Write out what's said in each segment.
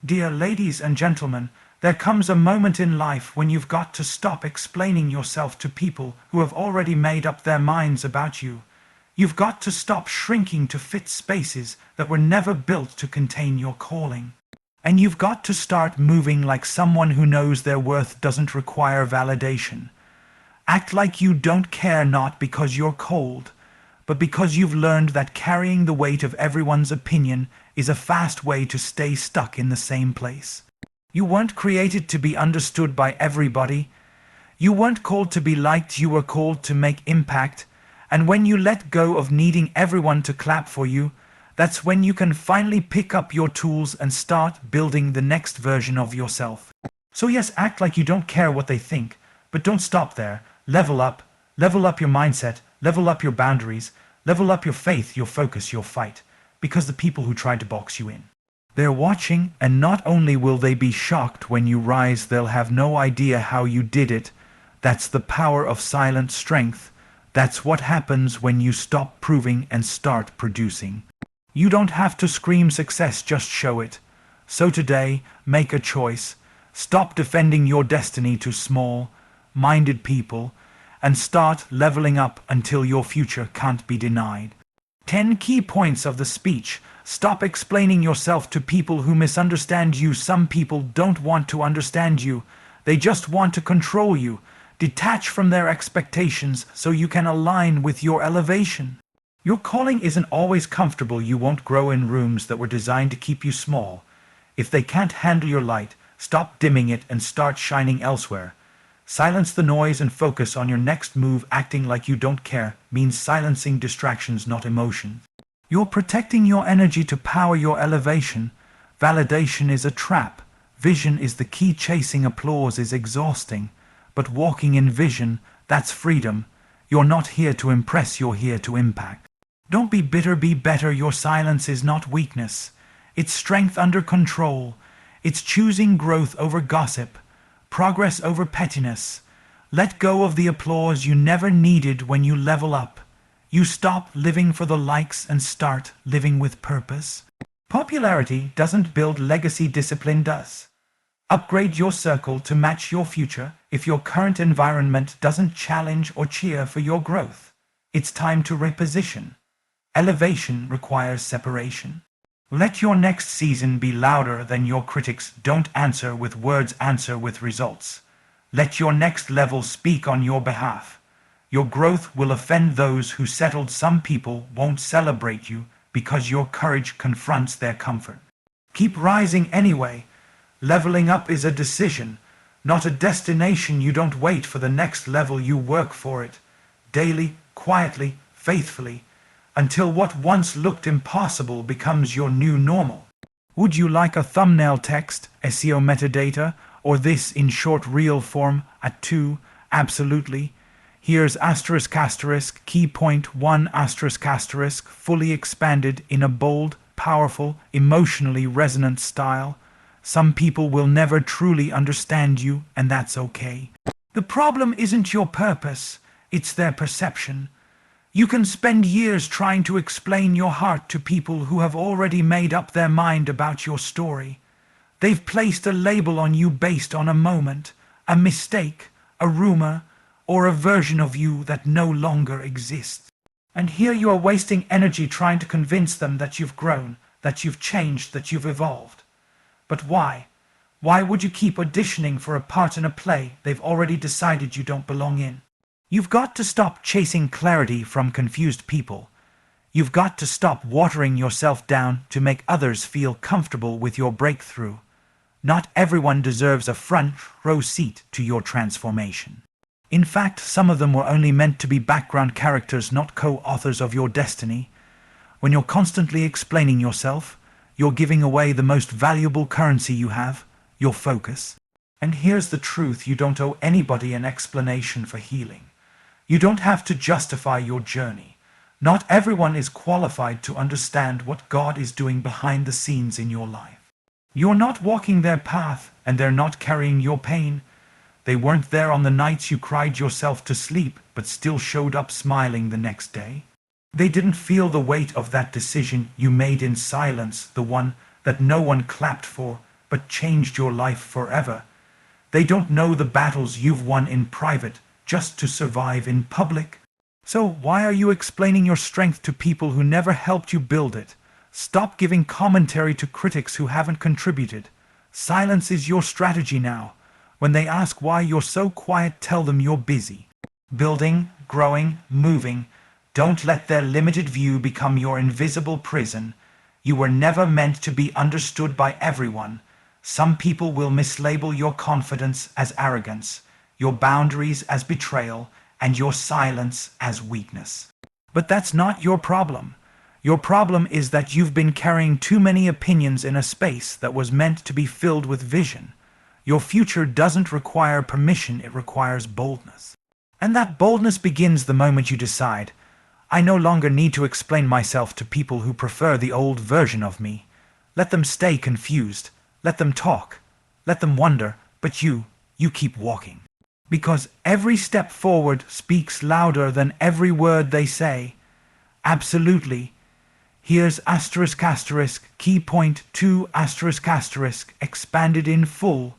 Dear ladies and gentlemen, there comes a moment in life when you've got to stop explaining yourself to people who have already made up their minds about you. You've got to stop shrinking to fit spaces that were never built to contain your calling. And you've got to start moving like someone who knows their worth doesn't require validation. Act like you don't care, not because you're cold, but because you've learned that carrying the weight of everyone's opinion is a fast way to stay stuck in the same place. You weren't created to be understood by everybody. You weren't called to be liked, you were called to make impact. And when you let go of needing everyone to clap for you, that's when you can finally pick up your tools and start building the next version of yourself. So yes, act like you don't care what they think, but don't stop there. Level up your mindset, level up your boundaries, level up your faith, your focus, your fight, because the people who tried to box you in, they're watching, and not only will they be shocked when you rise, they'll have no idea how you did it. That's the power of silent strength. That's what happens when you stop proving and start producing. You don't have to scream success, just show it. So today, make a choice. Stop defending your destiny to small-minded people, and start leveling up until your future can't be denied. 10 key points of the speech. Stop explaining yourself to people who misunderstand you. Some people don't want to understand you. They just want to control you. Detach from their expectations so you can align with your elevation. Your calling isn't always comfortable. You won't grow in rooms that were designed to keep you small. If they can't handle your light, stop dimming it and start shining elsewhere. Silence the noise and focus on your next move. Acting like you don't care means silencing distractions, not emotion. You're protecting your energy to power your elevation. Validation is a trap. Vision is the key. Chasing applause is exhausting. But walking in vision, that's freedom. You're not here to impress, you're here to impact. Don't be bitter, be better. Your silence is not weakness. It's strength under control. It's choosing growth over gossip, progress over pettiness. Let go of the applause you never needed. When you level up, you stop living for the likes and start living with purpose. Popularity doesn't build legacy, discipline does. Upgrade your circle to match your future. If your current environment doesn't challenge or cheer for your growth, it's time to reposition. Elevation requires separation. Let your next season be louder than your critics. Don't answer with words, answer with results. Let your next level speak on your behalf. Your growth will offend those who settled. Some people won't celebrate you because your courage confronts their comfort. Keep rising anyway. Leveling up is a decision, not a destination. You don't wait for the next level, you work for it. Daily, quietly, faithfully, until what once looked impossible becomes your new normal. Would you like a thumbnail text, SEO metadata, or this in short reel form at 2? Absolutely. Here's ***, key point 1 ***, fully expanded in a bold, powerful, emotionally resonant style. Some people will never truly understand you, and that's okay. The problem isn't your purpose, it's their perception. You can spend years trying to explain your heart to people who have already made up their mind about your story. They've placed a label on you based on a moment, a mistake, a rumor, or a version of you that no longer exists. And here you are wasting energy trying to convince them that you've grown, that you've changed, that you've evolved. But why? Why would you keep auditioning for a part in a play they've already decided you don't belong in? You've got to stop chasing clarity from confused people. You've got to stop watering yourself down to make others feel comfortable with your breakthrough. Not everyone deserves a front row seat to your transformation. In fact, some of them were only meant to be background characters, not co-authors of your destiny. When you're constantly explaining yourself, you're giving away the most valuable currency you have, your focus. And here's the truth: you don't owe anybody an explanation for healing. You don't have to justify your journey. Not everyone is qualified to understand what God is doing behind the scenes in your life. You're not walking their path, and they're not carrying your pain. They weren't there on the nights you cried yourself to sleep, but still showed up smiling the next day. They didn't feel the weight of that decision you made in silence, the one that no one clapped for, but changed your life forever. They don't know the battles you've won in private just to survive in public. So why are you explaining your strength to people who never helped you build it? Stop giving commentary to critics who haven't contributed. Silence is your strategy now. When they ask why you're so quiet, tell them you're busy. Building, growing, moving. Don't let their limited view become your invisible prison. You were never meant to be understood by everyone. Some people will mislabel your confidence as arrogance, your boundaries as betrayal, and your silence as weakness. But that's not your problem. Your problem is that you've been carrying too many opinions in a space that was meant to be filled with vision. Your future doesn't require permission, it requires boldness. And that boldness begins the moment you decide, I no longer need to explain myself to people who prefer the old version of me. Let them stay confused. Let them talk. Let them wonder. But you keep walking. Because every step forward speaks louder than every word they say. Absolutely. Here's key point 2 expanded in full,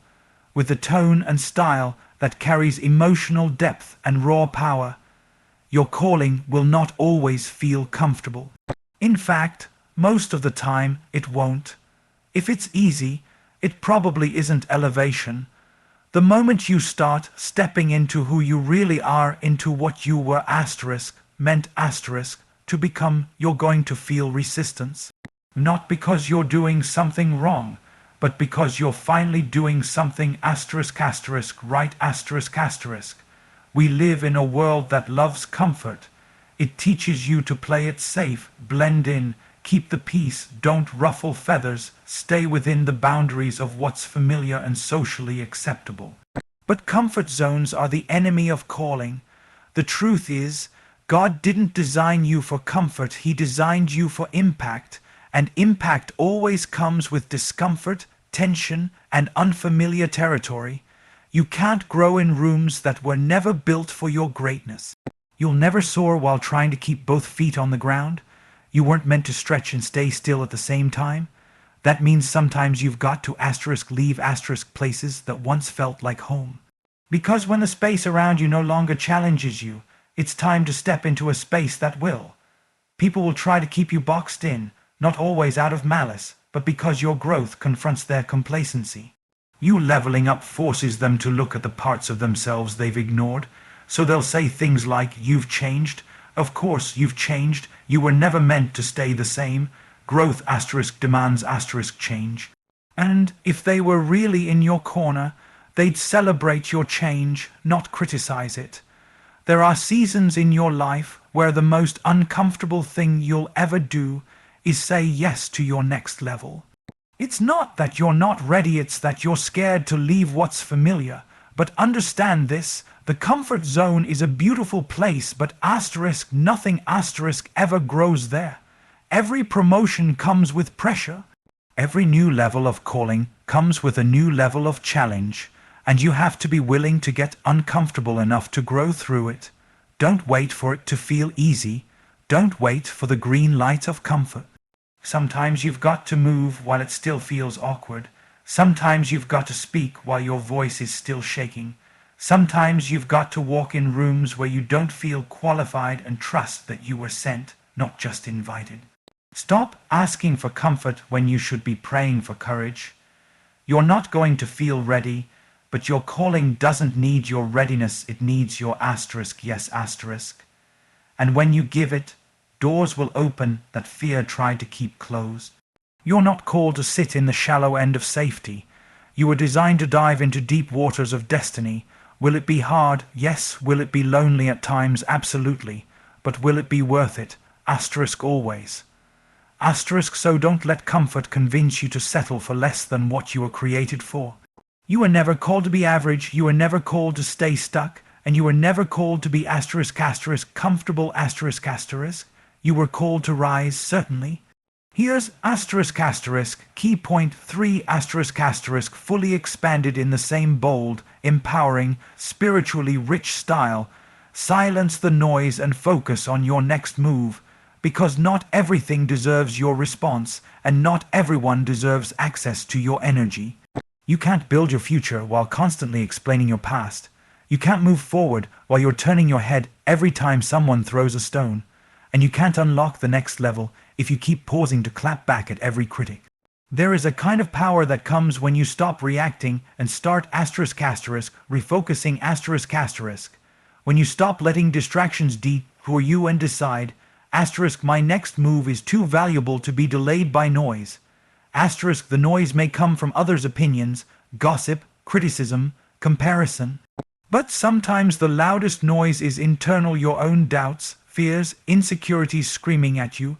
with the tone and style that carries emotional depth and raw power. Your calling will not always feel comfortable. In fact, most of the time it won't. If it's easy, it probably isn't elevation. The moment you start stepping into who you really are, into what you were meant to become, you're going to feel resistance. Not because you're doing something wrong, but because you're finally doing something right. We live in a world that loves comfort. It teaches you to play it safe, blend in, keep the peace, don't ruffle feathers, stay within the boundaries of what's familiar and socially acceptable. But comfort zones are the enemy of calling. The truth is, God didn't design you for comfort, He designed you for impact, and impact always comes with discomfort, tension, and unfamiliar territory. You can't grow in rooms that were never built for your greatness. You'll never soar while trying to keep both feet on the ground. You weren't meant to stretch and stay still at the same time. That means sometimes you've got to leave places that once felt like home. Because when the space around you no longer challenges you, it's time to step into a space that will. People will try to keep you boxed in, not always out of malice, but because your growth confronts their complacency. You leveling up forces them to look at the parts of themselves they've ignored, so they'll say things like, you've changed. Of course you've changed. You were never meant to stay the same. Growth demands change. And if they were really in your corner, they'd celebrate your change, not criticize it. There are seasons in your life where the most uncomfortable thing you'll ever do is say yes to your next level. It's not that you're not ready, it's that you're scared to leave what's familiar. But understand this, the comfort zone is a beautiful place, but nothing ever grows there. Every promotion comes with pressure. Every new level of calling comes with a new level of challenge, and you have to be willing to get uncomfortable enough to grow through it. Don't wait for it to feel easy. Don't wait for the green light of comfort. Sometimes you've got to move while it still feels awkward. Sometimes you've got to speak while your voice is still shaking. Sometimes you've got to walk in rooms where you don't feel qualified and trust that you were sent, not just invited. Stop asking for comfort when you should be praying for courage. You're not going to feel ready, but your calling doesn't need your readiness, it needs your yes. And when you give it, doors will open that fear tried to keep closed. You're not called to sit in the shallow end of safety. You were designed to dive into deep waters of destiny. Will it be hard? Yes. Will it be lonely at times? Absolutely. But will it be worth it? Always. So don't let comfort convince you to settle for less than what you were created for. You were never called to be average, you were never called to stay stuck, and you were never called to be comfortable. You were called to rise, certainly. Here's key point 3 fully expanded in the same bold, empowering, spiritually rich style. Silence the noise and focus on your next move. because not everything deserves your response, and not everyone deserves access to your energy. You can't build your future while constantly explaining your past. You can't move forward while you're turning your head every time someone throws a stone. And you can't unlock the next level if you keep pausing to clap back at every critic. There is a kind of power that comes when you stop reacting and start refocusing. When you stop letting distractions detour you and decide, my next move is too valuable to be delayed by noise. The noise may come from others' opinions, gossip, criticism, comparison. But sometimes the loudest noise is internal, your own doubts, fears, insecurities screaming at you.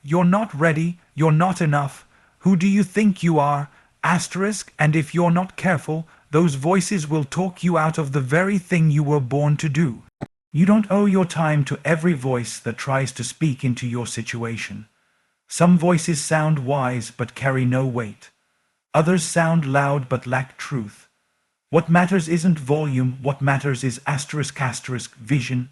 You're not ready, you're not enough. Who do you think you are? And if you're not careful, those voices will talk you out of the very thing you were born to do. You don't owe your time to every voice that tries to speak into your situation. Some voices sound wise but carry no weight. Others sound loud but lack truth. What matters isn't volume, what matters is vision.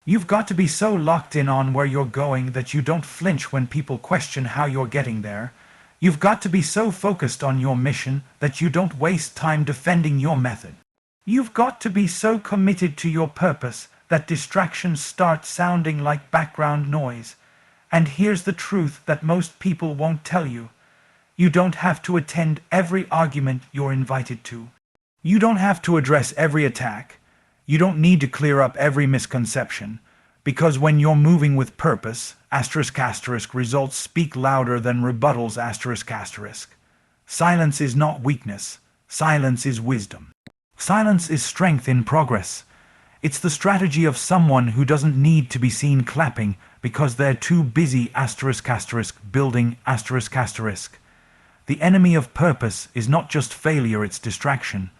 You've got to be so locked in on where you're going that you don't flinch when people question how you're getting there. You've got to be so focused on your mission that you don't waste time defending your method. You've got to be so committed to your purpose that distractions start sounding like background noise. And here's the truth that most people won't tell you. You don't have to attend every argument you're invited to. You don't have to address every attack. You don't need to clear up every misconception. Because when you're moving with purpose, results speak louder than rebuttals. Silence is not weakness. Silence is wisdom. Silence is strength in progress. It's the strategy of someone who doesn't need to be seen clapping because they're too busy building. The enemy of purpose is not just failure, it's distraction.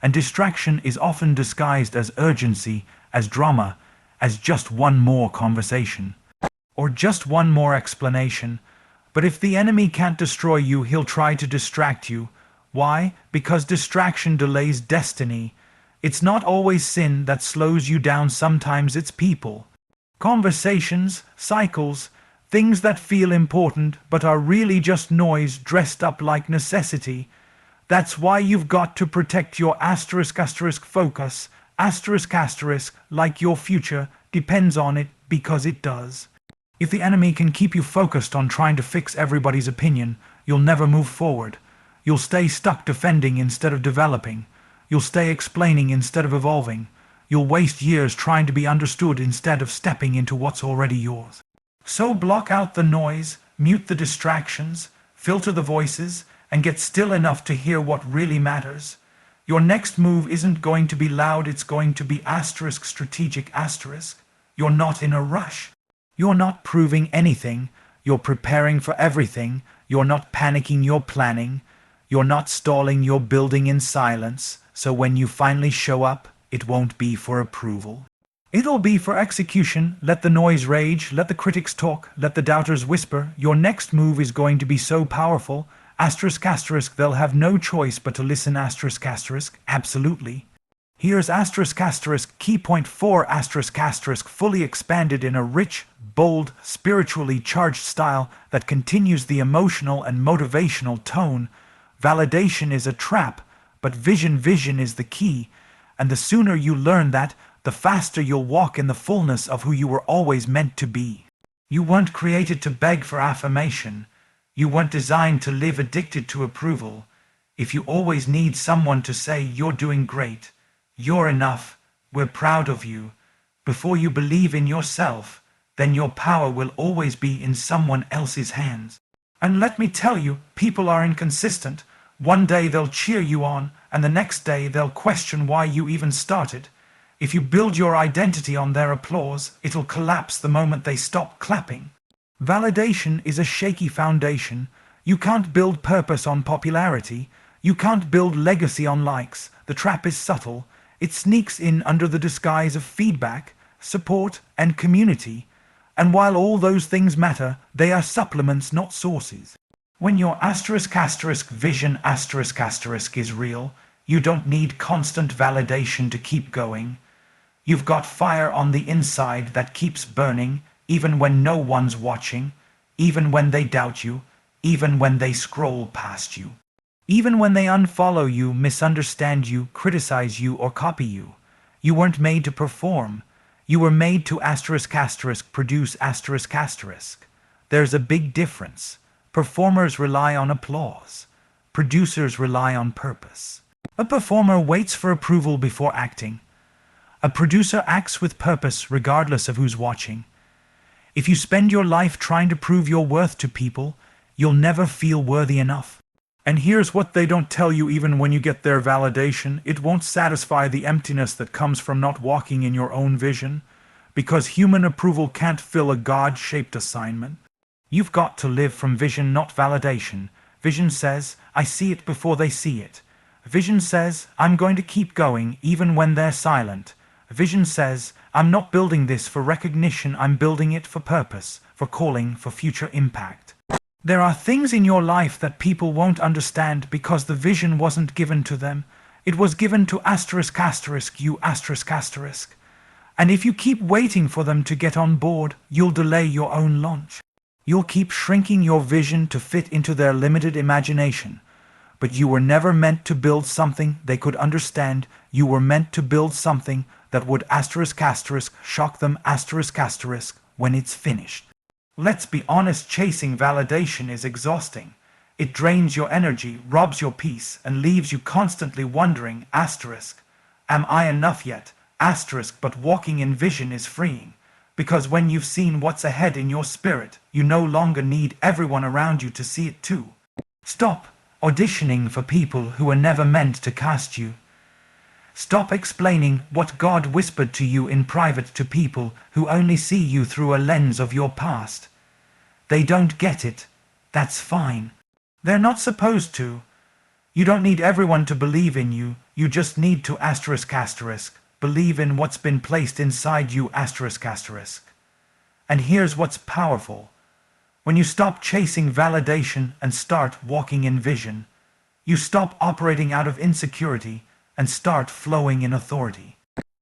And distraction is often disguised as urgency, as drama, as just one more conversation, or just one more explanation. But if the enemy can't destroy you, he'll try to distract you. Why? Because distraction delays destiny. It's not always sin that slows you down, sometimes it's people. Conversations, cycles, things that feel important but are really just noise dressed up like necessity. That's why you've got to protect your focus, like your future depends on it, because it does. If the enemy can keep you focused on trying to fix everybody's opinion, you'll never move forward. You'll stay stuck defending instead of developing. You'll stay explaining instead of evolving. You'll waste years trying to be understood instead of stepping into what's already yours. So block out the noise, mute the distractions, filter the voices, and get still enough to hear what really matters. Your next move isn't going to be loud, it's going to be strategic. You're not in a rush. You're not proving anything. You're preparing for everything. You're not panicking, you're planning. You're not stalling, you're building in silence. So when you finally show up, it won't be for approval. It'll be for execution. Let the noise rage, let the critics talk, let the doubters whisper. Your next move is going to be so powerful. They'll have no choice but to listen. Absolutely. Here's key point 4 fully expanded in a rich, bold, spiritually charged style that continues the emotional and motivational tone. Validation is a trap, but vision is the key, and the sooner you learn that, the faster you'll walk in the fullness of who you were always meant to be. You weren't created to beg for affirmation. You weren't designed to live addicted to approval. If you always need someone to say you're doing great, you're enough, we're proud of you, before you believe in yourself, then your power will always be in someone else's hands. And let me tell you, people are inconsistent. One day they'll cheer you on, and the next day they'll question why you even started. If you build your identity on their applause, it'll collapse the moment they stop clapping. Validation is a shaky foundation. You can't build purpose on popularity. You can't build legacy on likes. The trap is subtle. It sneaks in under the disguise of feedback, support, and community. And while all those things matter, they are supplements, not sources. When your vision is real, you don't need constant validation to keep going. You've got fire on the inside that keeps burning, even when no one's watching, even when they doubt you, even when they scroll past you, even when they unfollow you, misunderstand you, criticize you, or copy you. You weren't made to perform. You were made to produce ***. There's a big difference. Performers rely on applause. Producers rely on purpose. A performer waits for approval before acting. A producer acts with purpose regardless of who's watching. If you spend your life trying to prove your worth to people, you'll never feel worthy enough. And here's what they don't tell you: even when you get their validation, it won't satisfy the emptiness that comes from not walking in your own vision, because human approval can't fill a God-shaped assignment. You've got to live from vision, not validation. Vision says, I see it before they see it. Vision says, I'm going to keep going even when they're silent. Vision says, I'm not building this for recognition, I'm building it for purpose, for calling, for future impact. There are things in your life that people won't understand because the vision wasn't given to them. It was given to you. And if you keep waiting for them to get on board, you'll delay your own launch. You'll keep shrinking your vision to fit into their limited imagination. But you were never meant to build something they could understand. You were meant to build something that would shock them when it's finished. Let's be honest, chasing validation is exhausting. It drains your energy, robs your peace, and leaves you constantly wondering, am I enough yet? But walking in vision is freeing. Because when you've seen what's ahead in your spirit, you no longer need everyone around you to see it too. Stop auditioning for people who were never meant to cast you. Stop explaining what God whispered to you in private to people who only see you through a lens of your past. They don't get it. That's fine. They're not supposed to. You don't need everyone to believe in you. You just need to believe in what's been placed inside you. And here's what's powerful. When you stop chasing validation and start walking in vision, you stop operating out of insecurity and start flowing in authority.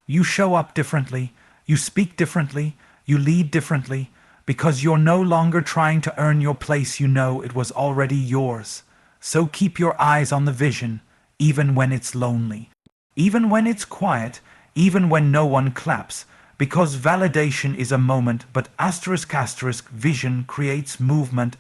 You show up differently, you speak differently, you lead differently, because you're no longer trying to earn your place. You know it was already yours. So keep your eyes on the vision, even when it's lonely, even when it's quiet, even when no one claps, because validation is a moment, but vision creates movement.